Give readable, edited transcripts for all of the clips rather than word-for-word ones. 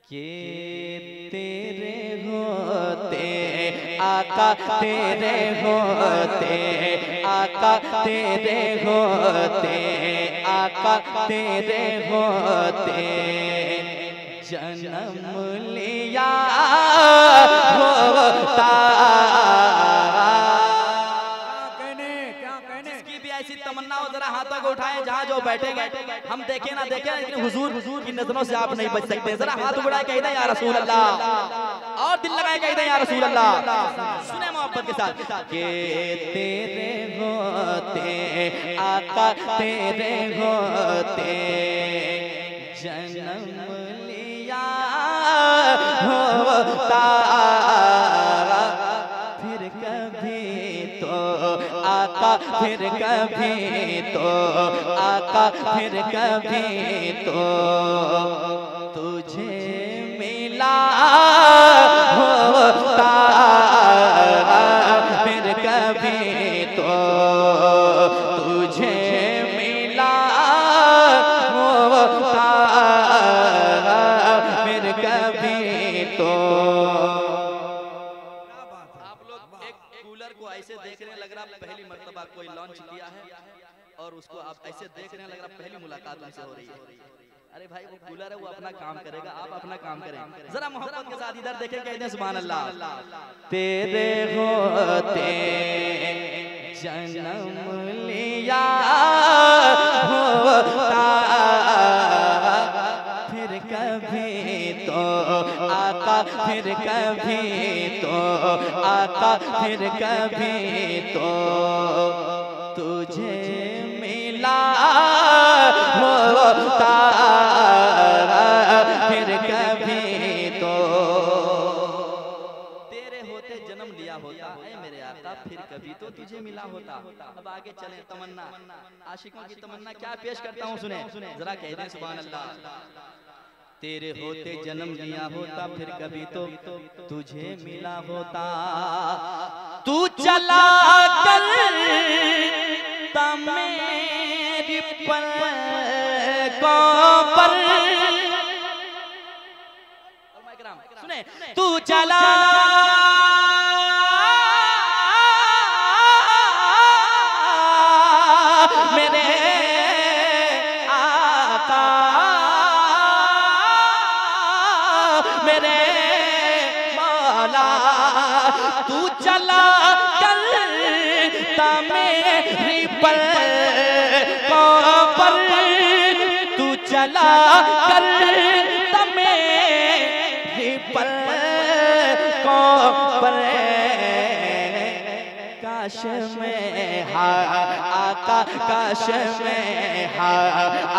ये तेरे होते आका, तेरे होते आका, तेरे होते आका, तेरे होते जन्म लिया होता। तमन्ना हो जरा हाथों को उठाएं जहाँ जो बैठेंगे, हम देखें ना देखें लेकिन हुजूर की नजरों से आप नहीं बच सकते। जरा हाथ उठाए कह दें या रसूल अल्लाह, और दिल लगाए कह दें या रसूल अल्लाह। सुने मोहब्बत के साथ कि तेरे होते आका, तेरे होते जन्म लिया होता। फिर कभी तो आका, फिर कभी तो आका, फिर कभी तो तुझे मिला होता। फिर कभी तो तुझे मिला होता। फिर कभी तो को ऐसे देखने लग रहा पहली मर्तबा कोई लॉन्च किया है और उसको आप ऐसे देखने लग रहा पहली मुलाकात उनसे हो रही है। अरे भाई वो कूलर है, वो अपना काम करेगा, आप अपना काम करें। जरा मोहब्बत के साथ इधर देखें, कहते हैं सुभान अल्लाह। तेरे होते जन्म लिया होता। फिर कभी तो आका, फिर कभी तो आका, फिर कभी तो तुझे मिला होता। फिर कभी तो तेरे होते जन्म लिया होता है मेरे आका, फिर कभी तो तुझे मिला होता। अब आगे चले, तमन्ना आशिकों की तमन्ना क्या पेश करता हूँ, सुने जरा कह दें सुभान अल्लाह। तेरे होते जन्म लिया होता, फिर कभी तो तुझे मिला होता। तू चला कर मेरी पलकों पर, सुने तू चला मेरे आका, मेरे मौला, तू चला कर मेरी पलकों पर, तू चला कर मेरी पलकों पर। काश में हा आका, काश में हा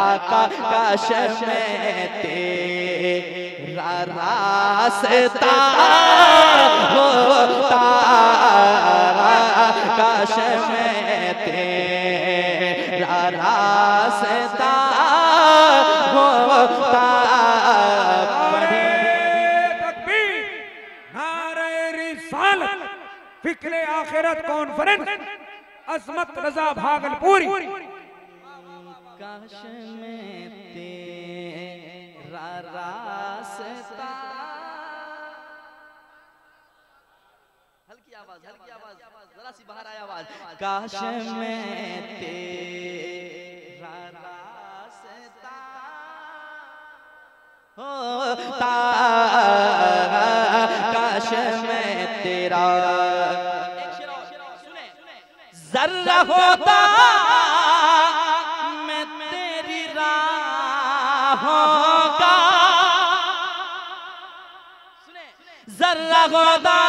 आका, काश में तेरा रास्ता होता। काश में तेरा रास्ता होता। फिक्रे आखिरत कॉन्फ्रेंस, अजमत रजा भागलपुरी। काश में तेरा रास्ता, हल्की आवाज, हल्की आवाज, जरा सी बाहर आया आवाज। काश में तेरा रास्ता होता। काश में तेरा जर्रा होता, मैं तेरी राहों का, जर्रा होता,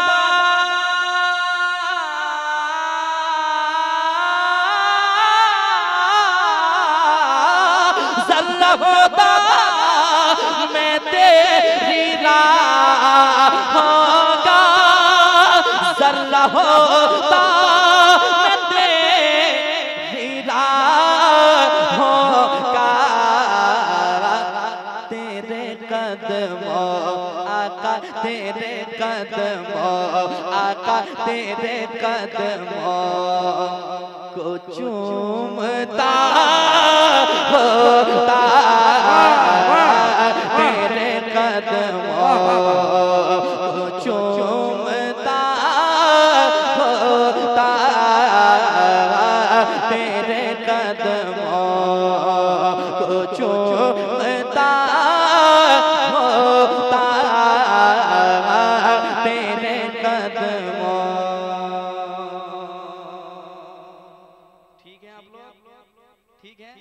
जर्रा होता, मैं तेरी राहों का, जर्रा होता, तेरे कदमों आका, तेरे कदमों को चूमता होता, तेरे कदम कदमों को चूमता होता, तेरे कदमों को चूमता होता, तेरे कदमों। ठीक है आप लोग? ठीक है?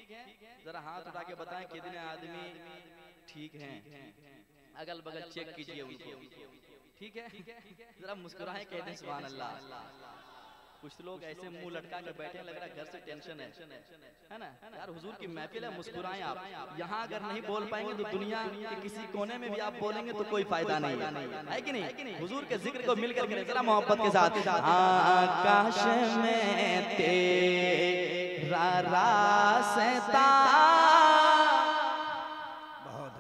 जरा हाथ उठा के बताएं कितने आदमी ठीक हैं। अगल बगल चेक कीजिए उनको। ठीक है? जरा मुस्कुराएं, कहते हैं सुभान अल्लाह। कुछ लोग ऐसे मुंह लटका के बैठे, लग रहा है घर से टेंशन है ना यार। हुजूर की महफिल है, मुस्कुराएं आप। यहाँ अगर नहीं बोल पाएंगे तो दुनिया के किसी कोने में भी आप बोलेंगे तो कोई फायदा नहीं है कि नहीं? हुजूर के जिक्र को मिलकर करें जरा मोहब्बत के साथ। आकाश में तेरा रास्ता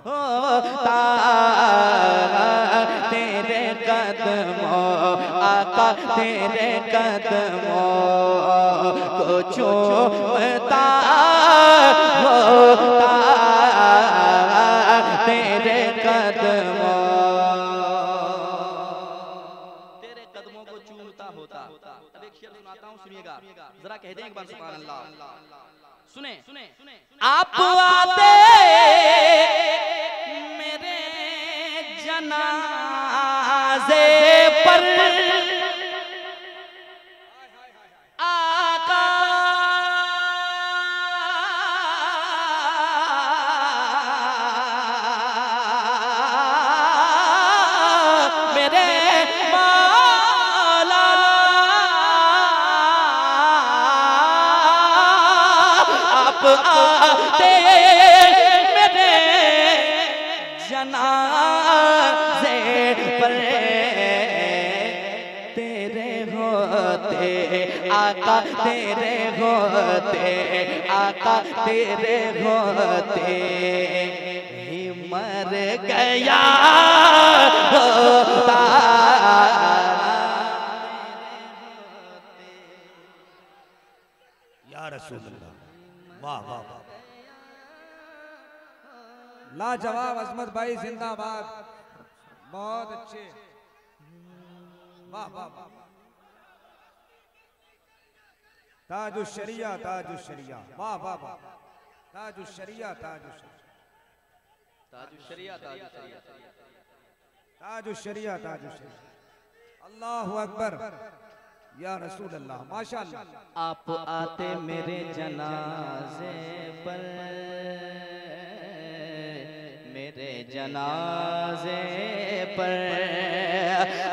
होता, तेरे कदमों आका, तेरे कदमों को चूमता होता, तेरे कदमों, तेरे कदमों को चूमता होता। अब एक शेर सुनाता हूँ, सुनिएगा जरा, कह दें एक बार सुभान अल्लाह। सुने आप आते मेरे जनाजे पर, आका मेरे मौला, आप आते मेरे जनाजे पर, तेरे होते आका, तेरे होते आका, तेरे होते ही मर गया होता। या रसूल अल्लाह, वाह वाह वाह, लाजवाब। अजमत भाई जिंदाबाद, बहुत अच्छे, वाह वाह वाह। ताजुश्शरिया, ताजुश्शरिया, वाह वाह वाह, ताजुश्शरिया, ताजुश्शरिया, ताजुश्शरिया, ताजुश्शरिया, ताजुश्शरिया, ताजुश्शरिया। अल्लाहु अकबर, या रसूल अल्लाह, माशाअल्लाह। आप आते मेरे जनाजे पर, मेरे जनाजे पर,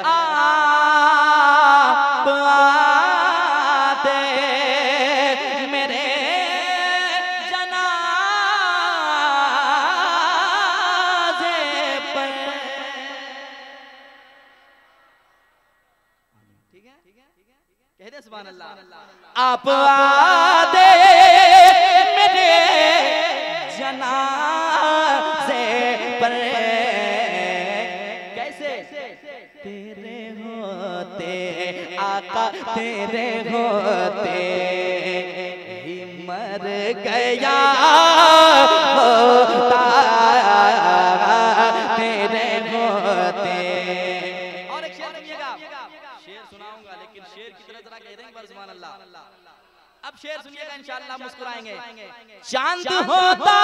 आप आते मेरे जनाजे पर। ठीक है? कह दे सुभान अल्लाह। आप आते मेरे जनाजे पर, कैसे? तेरे होते आका, तेरे होते ही मर गया होता, तेरे होते। और एक शेर सुनिएगा, शेर सुनाऊंगा लेकिन शेर की तरह जरा कह देंगे बार सुभान अल्लाह। अब शेर सुनिएगा, इंशाअल्लाह मुस्कुराएंगे। चांद होता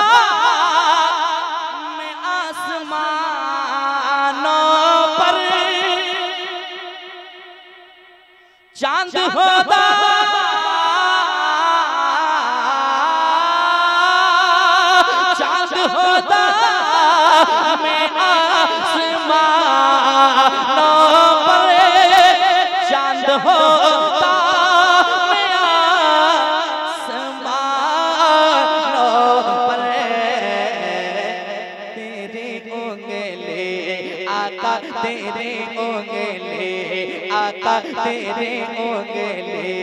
मैं आसमानों पर, चांद होता चांद होता मैं आसमानों पर, चांद होता मैं आसमानों पर, तेरी उंगली आका, तेरी उंगली आका, तेरी उंगली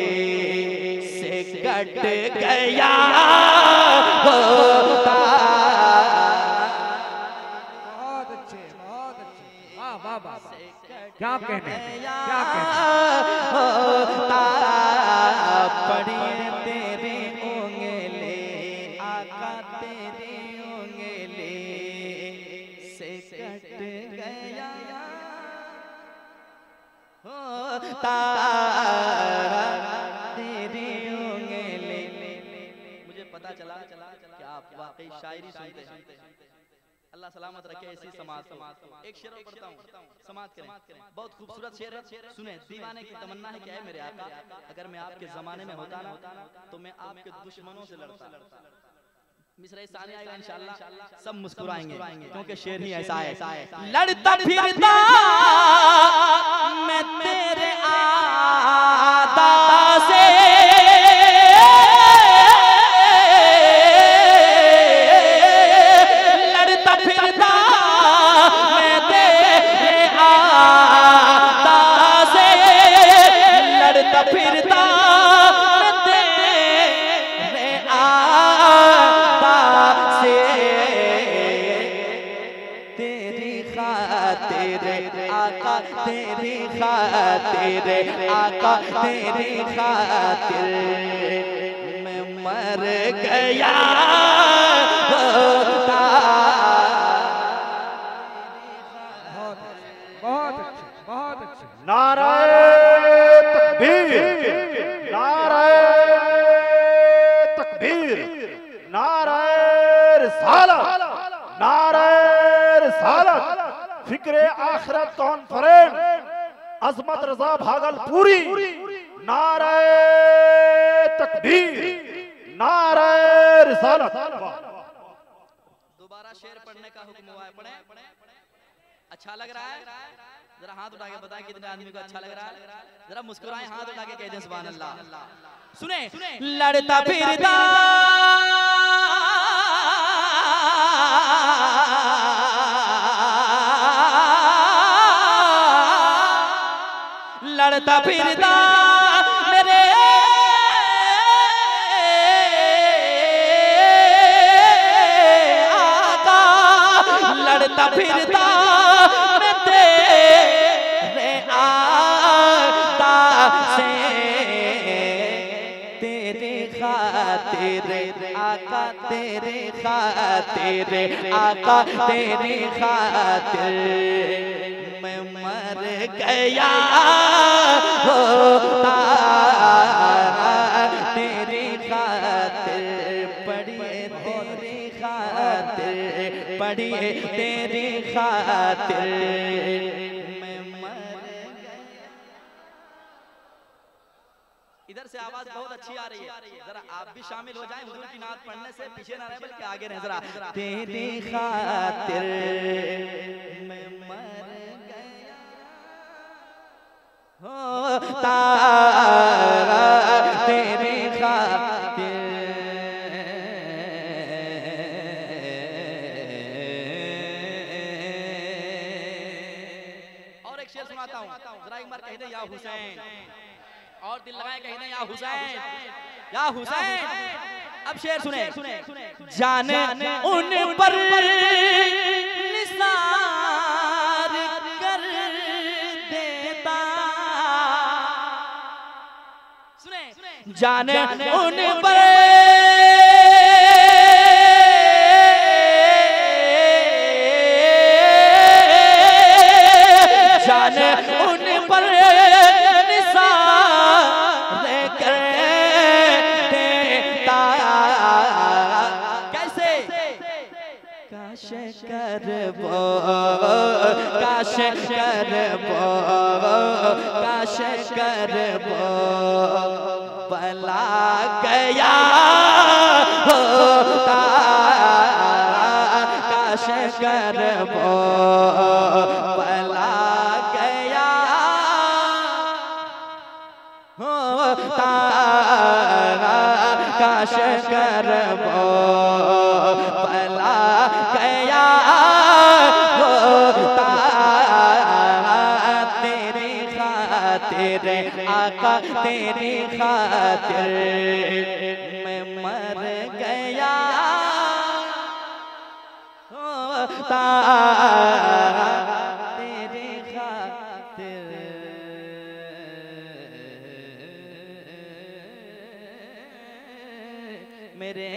से कट गया होता। बहुत अच्छे, बहुत अच्छे, वाह वाह वाह, क्या कहने, क्या कहने। होता पड़िए तेरी उंगली आका, तेरी उंगली से कट गया होता तेरी उंगली। मुझे पता चला कि आप वाकई शायरी सुनते हैं। अल्लाह सलामत रखे ऐसी समाज। एक शेर पढ़ता हूँ, समाज करें। बहुत खूबसूरत शेर है, सुने। दीवाने की तमन्ना है कि ऐ मेरे आका, अगर मैं आपके जमाने में होता ना तो मैं आपके दुश्मनों से लड़ता। मिसरा सानी आएगा इंशाअल्लाह, सब मुस्कुराएंगे क्योंकि शेर ही ऐसा है। लड़ता फिरता मैं तेरे आदा से, लड़ता फिरता मैं तेरे आदा से, लड़ता फिरता मैं तेरे आदा से, तेरी खातिर आका, तेरी खातिर आका, तेरी खातिर मैं मर गया होता। बहुत अच्छे, बहुत अच्छे। नाराए तकबीर, नाराए तकबीर, नाराए रिसालत, नाराए रिसालत। फिक्रे आखिरत कॉन्फ्रेंस, अजमत रजा भागलपुरी। नाराए तकबीर, नाराए रिसालत। दोबारा शेर पढ़ने का हुक्म हुआ है, पढ़े। अच्छा लग रहा है? जरा हाथ उठा के बताएं कितने आदमी को अच्छा लग रहा है। जरा मुस्कुराएं, हाथ उठा के कह दें सुभान अल्लाह। सुने। लड़ता फिरता लड़ता फिरता मेरे आका, लड़ता फिरता मैं तेरे आका से, तेरे खातिर आका, तेरे खातिर आका, तेरे खातिर मैं मर गया होता। तेरी खातिर पढ़िए, तेरी खातिर पढ़िए, तेरी खातिर मैं मर गया। इधर से आवाज बहुत अच्छी आ रही है, जरा आप भी शामिल हो जाएं। हुजूर की नात पढ़ने से पीछे ना रहे बल्कि आगे रहे। जरा तेरी खातिर मैं मर गया होता, तेरी खातिर। और एक शेर सुनाता हूँ, जरा एक बार कह दे या हुसैन, और दिल लगाए कह दे या हुसैन, या हुसैन। अब शेर सुने। जाने उन पर निसार कर देता, सुने। जाने उन पर जाने उन पर निसार कर देता। कैसे? काश करबो, काश करबो, काश करबो भला गया होता। काश करबो भला गया होता। काश करबो भला गया होता। तेरी खातिर आका, तेरी खातिर मैं मर गया होता। तेरी खातिर मेरे